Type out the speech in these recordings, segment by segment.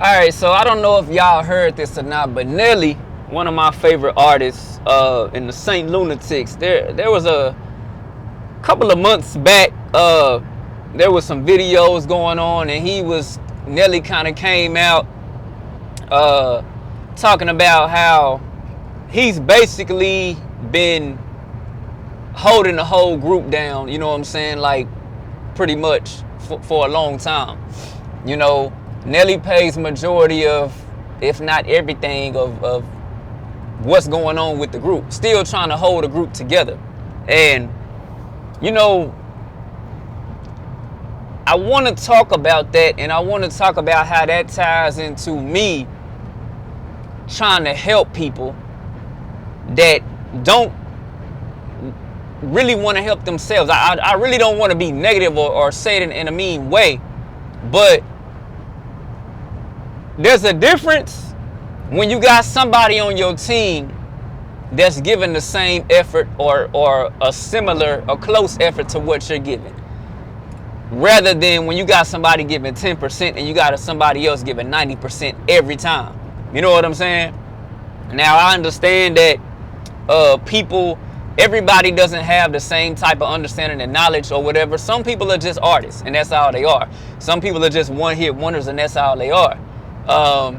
All right, so I don't know if y'all heard this or not, but Nelly, one of my favorite artists, in the Saint Lunatics, there was a couple of months back, there was some videos going on, and Nelly kind of came out, talking about how he's basically been holding the whole group down, you know what I'm saying, like pretty much for a long time. You know, Nelly pays majority of, if not everything, of what's going on with the group. Still trying to hold the group together. And, you know, I want to talk about that, and I want to talk about how that ties into me trying to help people that don't really want to help themselves. I really don't want to be negative or say it in a mean way, but there's a difference when you got somebody on your team that's giving the same effort or a similar or close effort to what you're giving, rather than when you got somebody giving 10% and you got somebody else giving 90% every time. You know what I'm saying? Now, I understand that everybody doesn't have the same type of understanding and knowledge or whatever. Some people are just artists, and that's all they are. Some people are just one-hit wonders, and that's all they are. I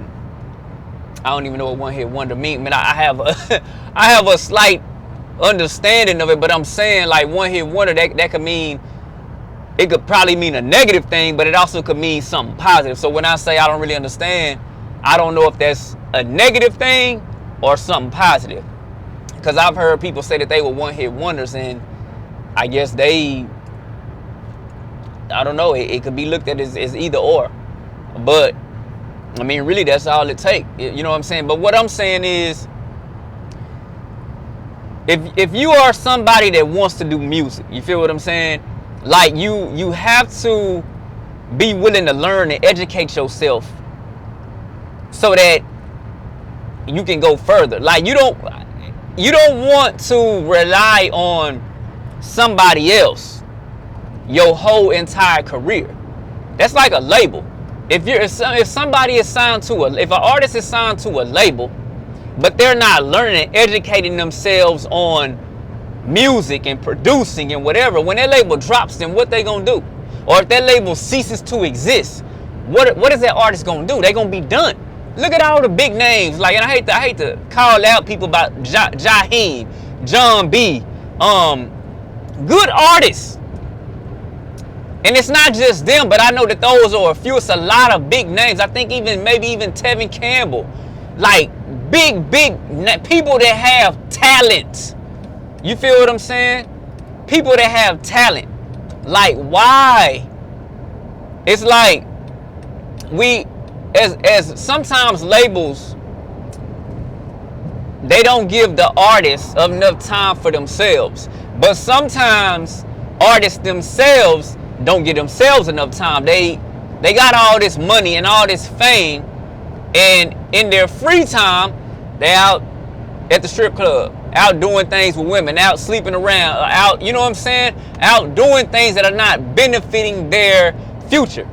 don't even know what one-hit wonder means. I mean, I have a slight understanding of it, but I'm saying, like, one-hit wonder, that could mean, it could probably mean a negative thing, but it also could mean something positive. So when I say I don't really understand, I don't know if that's a negative thing or something positive. Because I've heard people say that they were one-hit wonders, and I guess I don't know, it could be looked at as either or. But, I mean, really, that's all it takes. You know what I'm saying? But what I'm saying is, if you are somebody that wants to do music, you feel what I'm saying? Like, you have to be willing to learn and educate yourself so that you can go further. Like, you don't want to rely on somebody else your whole entire career. That's like a label. If somebody is signed to if an artist is signed to a label, but they're not learning and educating themselves on music and producing and whatever, when that label drops, then what they gonna do? Or if that label ceases to exist, what is that artist gonna do? They gonna be done. Look at all the big names, like, and I hate to call out people about Jaheim, John B, good artists. And it's not just them, but I know that those are a few. It's a lot of big names. I think maybe even Tevin Campbell, like big people that have talent. You feel what I'm saying? People that have talent. Like, why? It's like as sometimes labels, they don't give the artists enough time for themselves. But sometimes artists themselves don't give themselves enough time. They got all this money and all this fame, and in their free time, they out at the strip club, out doing things with women, out sleeping around, out, you know what I'm saying? Out doing things that are not benefiting their future.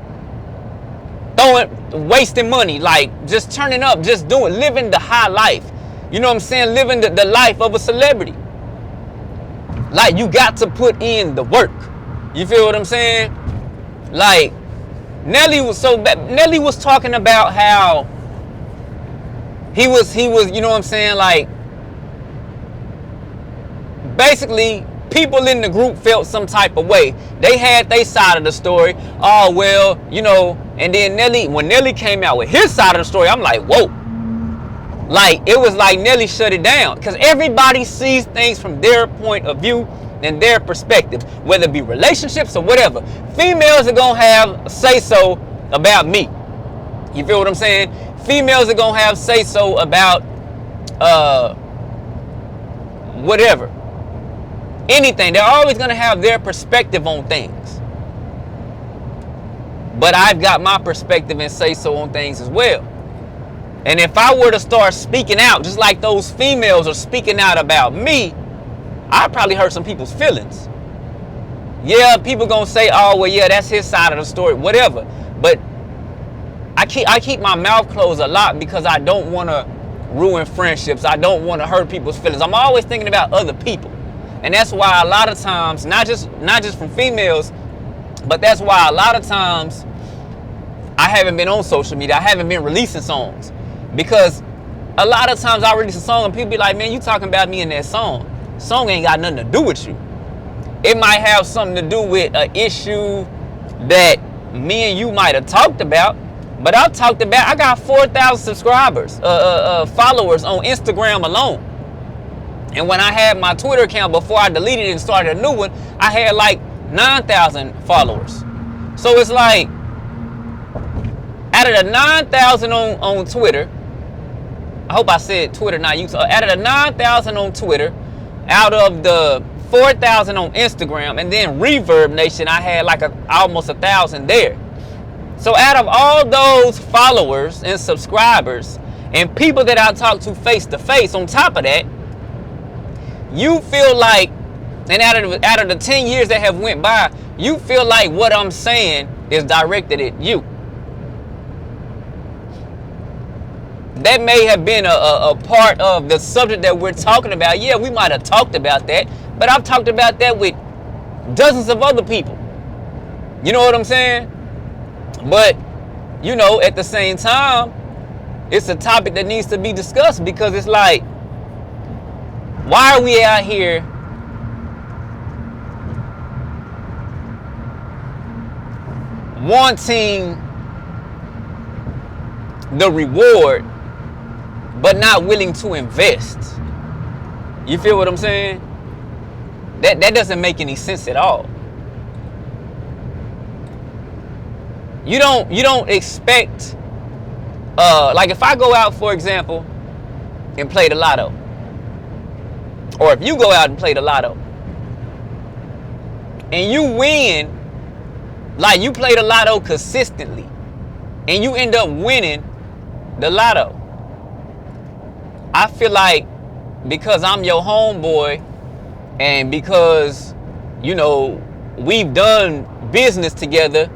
Wasting money, like just turning up, just living the high life. You know what I'm saying? Living the life of a celebrity. Like, you got to put in the work. You feel what I'm saying? Like, Nelly was talking about how he was, you know what I'm saying? Like, basically, people in the group felt some type of way. They had their side of the story. Oh, well, you know, and then when Nelly came out with his side of the story, I'm like, whoa. Like, it was like Nelly shut it down, because everybody sees things from their point of view and their perspective, whether it be relationships or whatever. Females are gonna have say-so about me. You feel what I'm saying? Females are gonna have say-so about whatever. Anything. They're always gonna have their perspective on things. But I've got my perspective and say-so on things as well. And if I were to start speaking out, just like those females are speaking out about me, I'd probably hurt some people's feelings. Yeah, people gonna say, oh, well, yeah, that's his side of the story, whatever. But I keep my mouth closed a lot because I don't want to ruin friendships. I don't want to hurt people's feelings. I'm always thinking about other people. And that's why a lot of times, not just from females, but that's why a lot of times I haven't been on social media. I haven't been releasing songs. Because a lot of times I release a song and people be like, man, you talking about me in that song. Song ain't got nothing to do with you. It might have something to do with an issue that me and you might have talked about. But I got 4,000 subscribers, followers on Instagram alone. And when I had my Twitter account before I deleted it and started a new one, I had like 9,000 followers. So it's like, out of the 9,000 on Twitter, I hope I said Twitter, not YouTube. Out of the 9,000 on Twitter, out of the 4,000 on Instagram, and then Reverb Nation, I had like almost 1,000 there. So out of all those followers and subscribers and people that I talk to face to face, on top of that, you feel like, and out of the 10 years that have went by, you feel like what I'm saying is directed at you. That may have been a part of the subject that we're talking about. Yeah, we might have talked about that, but I've talked about that with dozens of other people. You know what I'm saying? But, you know, at the same time, it's a topic that needs to be discussed, because it's like, why are we out here wanting the reward but not willing to invest? You feel what I'm saying? That doesn't make any sense at all. You don't expect, like if I go out, for example, and play the lotto, or if you go out and play the lotto and you win, like you play the lotto consistently and you end up winning the lotto, I feel like because I'm your homeboy and because, you know, we've done business together,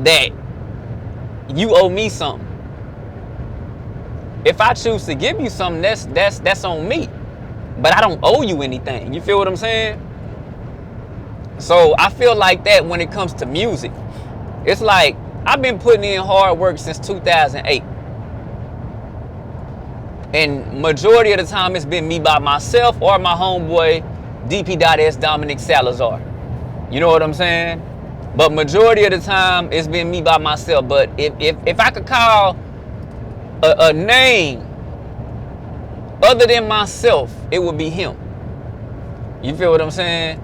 that you owe me something. If I choose to give you something, that's on me. But I don't owe you anything. You feel what I'm saying? So I feel like that when it comes to music. It's like I've been putting in hard work since 2008. And majority of the time it's been me by myself or my homeboy DP.S Dominic Salazar. You know what I'm saying? But majority of the time it's been me by myself. But if I could call a name other than myself, it would be him. You feel what I'm saying?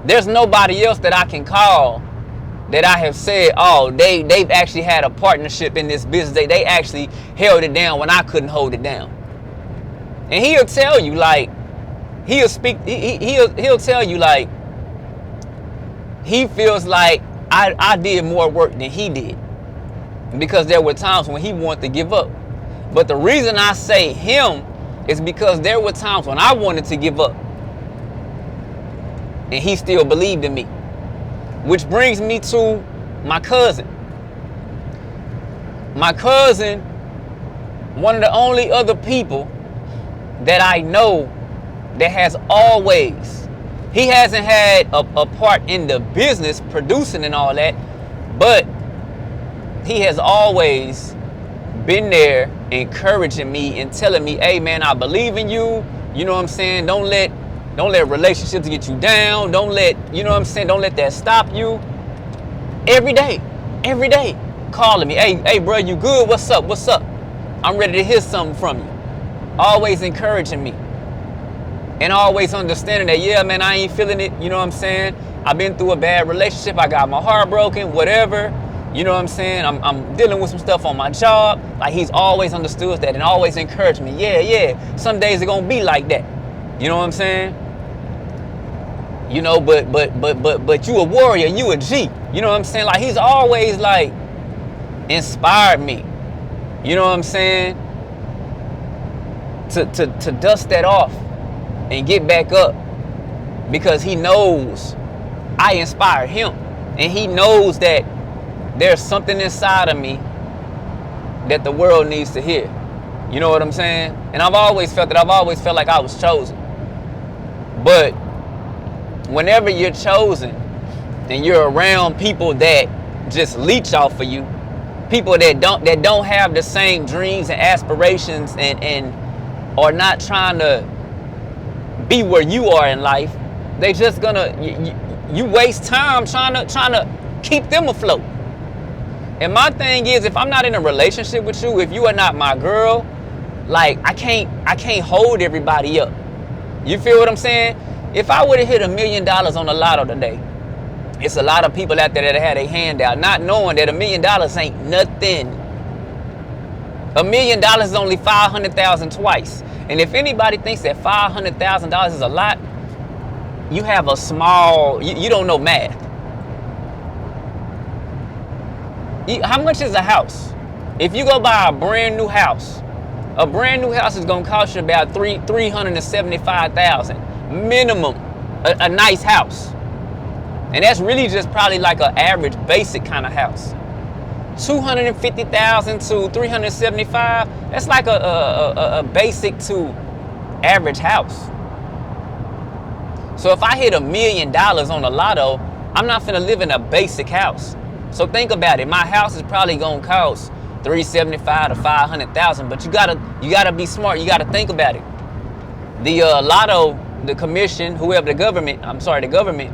There's nobody else that I can call that I have said, oh, they've actually had a partnership in this business. They actually held it down when I couldn't hold it down. And he'll tell you, like, he'll tell you, like, he feels like I did more work than he did, because there were times when he wanted to give up. But the reason I say him is because there were times when I wanted to give up and he still believed in me. Which brings me to my cousin. My cousin, one of the only other people that I know that has always, he hasn't had a part in the business producing and all that, but he has always been there encouraging me and telling me, hey man, I believe in you. You know what I'm saying? Don't let relationships get you down. Don't let, you know what I'm saying? Don't let that stop you. Every day, calling me. Hey bro, you good? What's up? I'm ready to hear something from you. Always encouraging me. And always understanding that, yeah, man, I ain't feeling it. You know what I'm saying? I've been through a bad relationship. I got my heart broken, whatever. You know what I'm saying? I'm dealing with some stuff on my job. Like, he's always understood that and always encouraged me. Yeah. Some days are gonna be like that. You know what I'm saying? You know, but you a warrior, you a G. You know what I'm saying? Like, he's always like inspired me. You know what I'm saying? To dust that off and get back up, because he knows I inspire him, and he knows that there's something inside of me that the world needs to hear. You know what I'm saying? And I've always felt like I was chosen. But whenever you're chosen and you're around people that just leech off of you, people that don't have the same dreams and aspirations and are not trying to be where you are in life, they just gonna you waste time trying to keep them afloat. And my thing is, if I'm not in a relationship with you, if you are not my girl, like I can't hold everybody up. You feel what I'm saying? If I would have hit $1 million on the lotto today, it's a lot of people out there that had a hand out, not knowing that $1 million ain't nothing. $1 million is only 500,000 twice. And if anybody thinks that $500,000 is a lot, you have a small, you don't know math. How much is a house? If you go buy a brand new house is gonna cost you about $375,000 minimum. A nice house, and that's really just probably like an average basic kind of house. 250,000 to 375. That's like a basic to average house. So if I hit $1 million on the lotto, I'm not finna live in a basic house. So think about it. My house is probably gonna cost $375,000 to $500,000. But you gotta be smart. You gotta think about it. The lotto, the commission, the government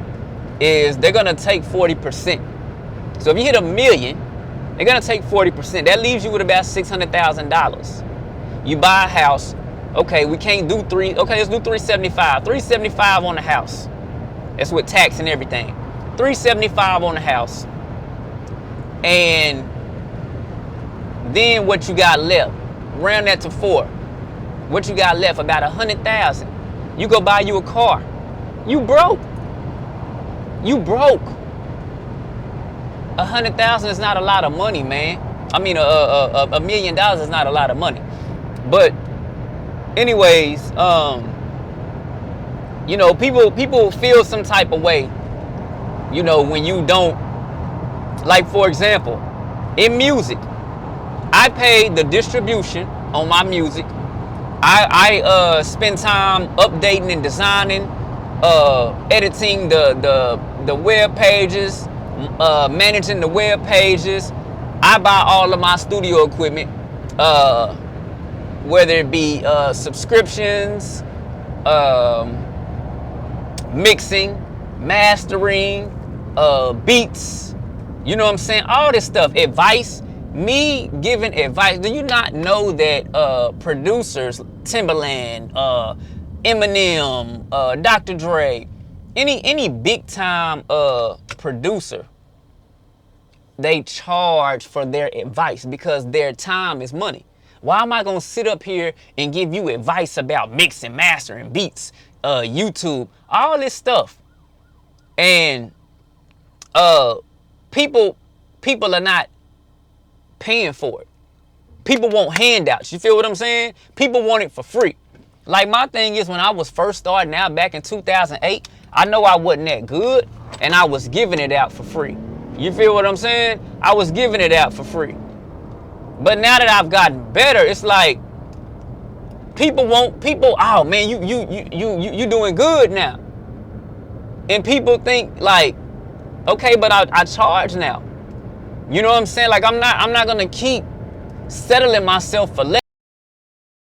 is they're gonna take 40%. So if you hit $1 million, they're gonna take 40%. That leaves you with about $600,000. You buy a house. Okay, we can't do three. Okay, let's do 375. 375 on the house. That's with tax and everything. 375 on the house. And then what you got left? Round that to 4. What you got left? About 100,000. You go buy you a car. You broke. 100,000 is not a lot of money, man. I mean, $1 million is not a lot of money. But anyways, you know, people feel some type of way, you know, when you don't, like, for example, in music, I paid the distribution on my music. I spend time updating and designing, editing the web pages, managing the web pages. I buy all of my studio equipment, whether it be subscriptions, mixing, mastering, beats, you know what I'm saying? All this stuff, advice, me giving advice. Do you not know that producers, Timbaland, Eminem, Dr. Dre, any big time producer, they charge for their advice because their time is money. Why am I gonna sit up here and give you advice about mixing, mastering, beats, YouTube, all this stuff? And people are not paying for it. People want handouts. You feel what I'm saying? People want it for free. Like, my thing is, when I was first starting out back in 2008, I know I wasn't that good, and I was giving it out for free. You feel what I'm saying? I was giving it out for free. But now that I've gotten better, it's like oh man, you doing good now. And people think like, okay, but I charge now. You know what I'm saying? Like, I'm not gonna keep settling myself for less.